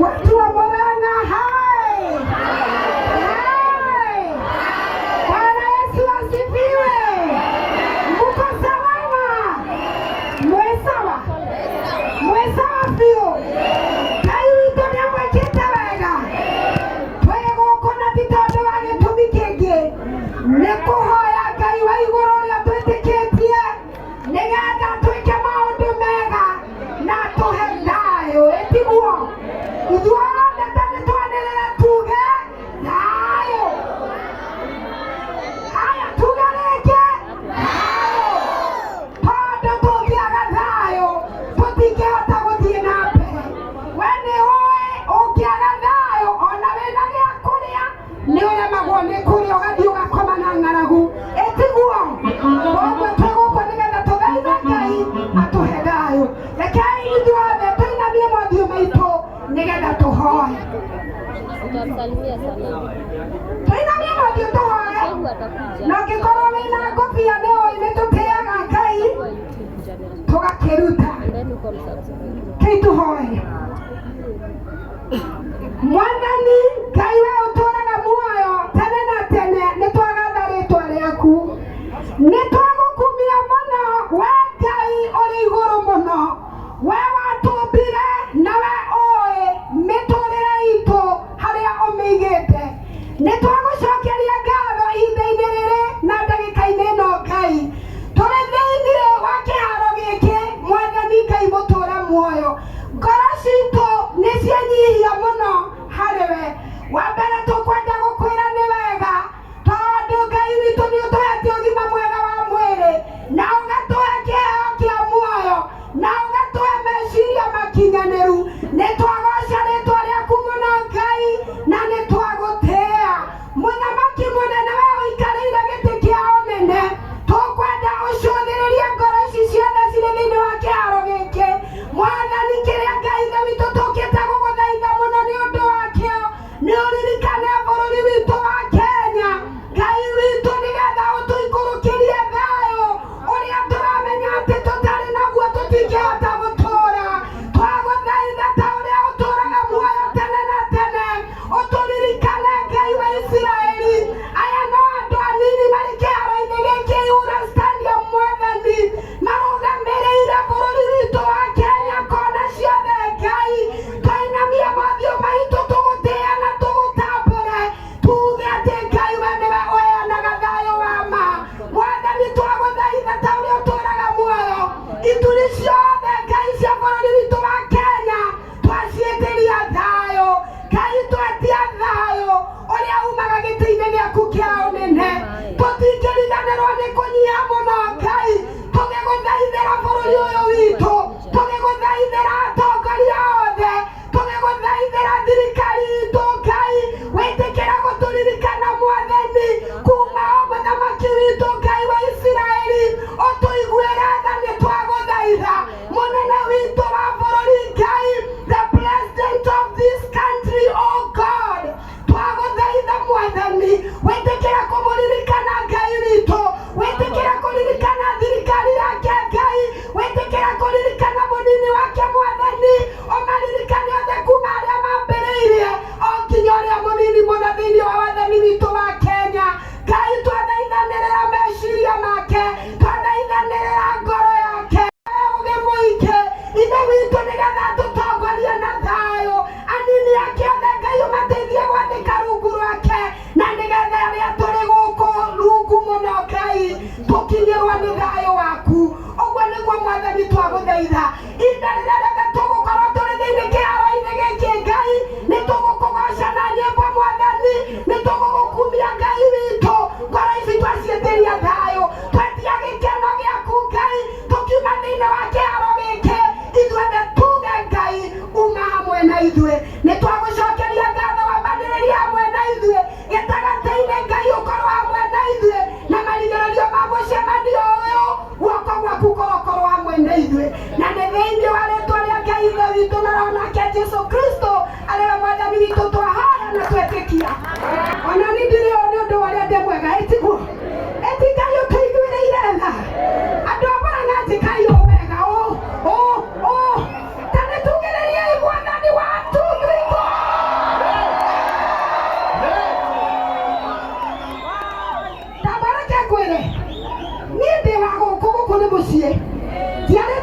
Watu wa Murang'a hai. Hai. Bwana Yesu asifiwe. Mko salama? Mwesawa? Mwesawa pio? Kai wito ni mweketa wega. Twego kona titondo wage tumikenge. Nekuhoya Ngai wa iguru ria twitikitie. Nigetha twike maundu mega na tuhe thayo. Etiguo. Ithuothe twanĩrĩra tuge thayo. Haya tuge rĩngĩ thayo. Tondũ tũngĩaga thayo tũtingĩhota gũthiĩ na mbere. We nĩũĩ ũngĩaga thayo ona wĩna gĩa kũrĩa nĩũremagwo nĩ kũrĩa ũgathiĩ ũgakoma na ng'aragu. Etiguo. Koguo twĩ gũkũ nĩgetha tũthaithe Ngai atũhe thayo. Rekei ithuothe tũinamie mothiũ maitũ nigetha tuhoe. Tuinamie mothiũ tuhoe. Na ũngĩkorwo wĩna ngũbia nĩũĩ nĩtũtĩaga Ngai tũgakĩruta. Kĩi tuhoe. Mwathani Ngai we ũtũũraga muoyo tene na tene, nĩtwagatha rĩĩtwa rĩaku. Nĩtwagũkumia mũno we Ngai ũrĩ igũrũ mũno. We watũmbire nawe ũĩ mĩtũũrĩre itũ harĩa ũmĩigĩte. Nĩtwagũcokeria ngatho ihinda-inĩ rĩrĩ na ndagĩka-inĩ ĩno Ngai. Tũrĩ thĩinĩ wa kĩharo gĩkĩ Mwathani Ngai mũtũũre muoyo. Ngoro citũ nĩcianyihia mũno harĩ we. Wa mbere tũkwenda gũkwĩra nĩ wega tondũ Ngai witũ nĩũtũhete ũgima mwega wa mwĩrĩ na ũgatũhe kĩheo kĩa muoyo na ũgatũhe meciria makinyanĩru. Nĩtwagoca rĩĩtwa rĩaku mũno Ngai na nĩtwagũtĩĩa. Mũthamaki mũnene we ũikarĩire gĩtĩ kĩa ũnene, tũkwenda ũcũthĩrĩrie ngoro ici ciothe cirĩ thĩinĩ wa kĩharo gĩkĩ. Mwathani kĩrĩa Ngai ithe witũ tũkĩte gũgũthaitha mũno nĩ ũndũ wakĩo nĩ ũririkane bũrũri witũ wa Kenya. Ngai witũ nĩgetha ũtũikũrũkĩrie thayũ ũrĩa tũramenya atĩ tũtarĩ naguo tũtingĩhota gũtũũra. Twagũthaitha ta ũrĩa ũtũũraga muoyo tene na tene, ũtũririkane Ngai wa Isiraeli. Aya no andũ anini marĩ kĩharo-inĩ gĩkĩ Ihura Stadium Mwathani, marũgamĩrĩire bũrũri witũ wa Kenya kona ciothe Ngai. Twainamia mothiũ maitũ tũgũtĩĩa na tũgũtambũre, tuge atĩ Ngai we nĩwe ũheanaga thayũ wa ma. Mwathani twagũthaitha ta ũrĩa ũtũũraga muoyo, ituri ciothe Ngai cia bũrũri witũ wa Kenya twaciĩtĩria thayũ. Ngai twetia thayũ ũrĩa umaga gĩtĩ-inĩ gĩaku kĩa ũnene. Tũtingĩriganĩrwo nĩ kũnyiha mũno Ngai tũgĩgũthaithĩra bũrũri ũyũ witũ, tũgĩgũthaithĩra atongoria othe, tũgĩgũthaithĩra thirikari itũ Ngai. Wĩtĩkĩra gũtũririkana Mwathani kuma o mũthamaki witũ Ngai wa Isiraeli, ũtũiguĩre tha nĩtwagũthaitha. Mũnene witũ wa bũrũri Ngai, the president of this country, oh God, twagũthaitha Mwathani. Wĩtĩkĩra kũmũririkana Ngai witũ, wĩtĩkĩra kũririkana thirikari yake Ngai, wĩtĩkĩra kũririkana mũnini wake Mwathani, ũmaririkane othe kuma arĩa mambĩrĩirie o nginya ũrĩa mũnini mũno thĩinĩ wa wathani witũ wa Kenya. Ngai twathaithanĩrĩra meciria make, twathaithanĩrĩra ngoro yake. Ũgĩ mũingĩ ithe witũ nĩgetha tũtongorie na thayũ. Anini ake othe Ngai ũmateithie gwathĩka rungu rwake, na nĩgetha arĩa tũrĩ gũkũ rungu mũno Ngai tũkinyĩrwo nĩ thayũ waku. Ũguo nĩguo Mwathani twagũthaitha. Ihinda rĩrĩa rĩothe tũgũkorwo tũrĩ thĩinĩ kĩharo-inĩ gĩkĩ Ngai, nĩtũgũkũgoca na nyĩmbo Mwathani, nĩtũgũgũkumia Ngai witũ. Ngoro ici twaciĩtĩria thayũ, twetia gĩkeno gĩaku Ngai, tũkiuma thĩinĩ wa kĩharo gĩkĩ ithuothe tuge Ngai uma hamwe na ithuĩ. Nĩtwagũcokeria ngatho wambanĩrĩria hamwe na ithuĩ, gĩtagatĩ-inĩ Ngai ũkorwo hamwe na ithuĩ, na marigĩrĩrio ma mũcemanio ũyũ guoko gwaku kũrokorwo hamwe na ithuĩ. Na nĩ thĩinĩ wa rĩĩtwa rĩa Ngai ithe witũ na Roho nake Jesũ Kristo arĩwe Mwathani witũ twahoya na twetĩkia. Ona niĩ ndirĩ o nĩ ũndũ wa ũrĩa ndĩ mwega. Etiguo eti Ngai ũtũiguĩrĩire tha. Andũ a Murang'a ati Ngai wega. Ta nĩtugĩrĩriei Mwathani wa 2 3 4. mũciĩ tiarĩ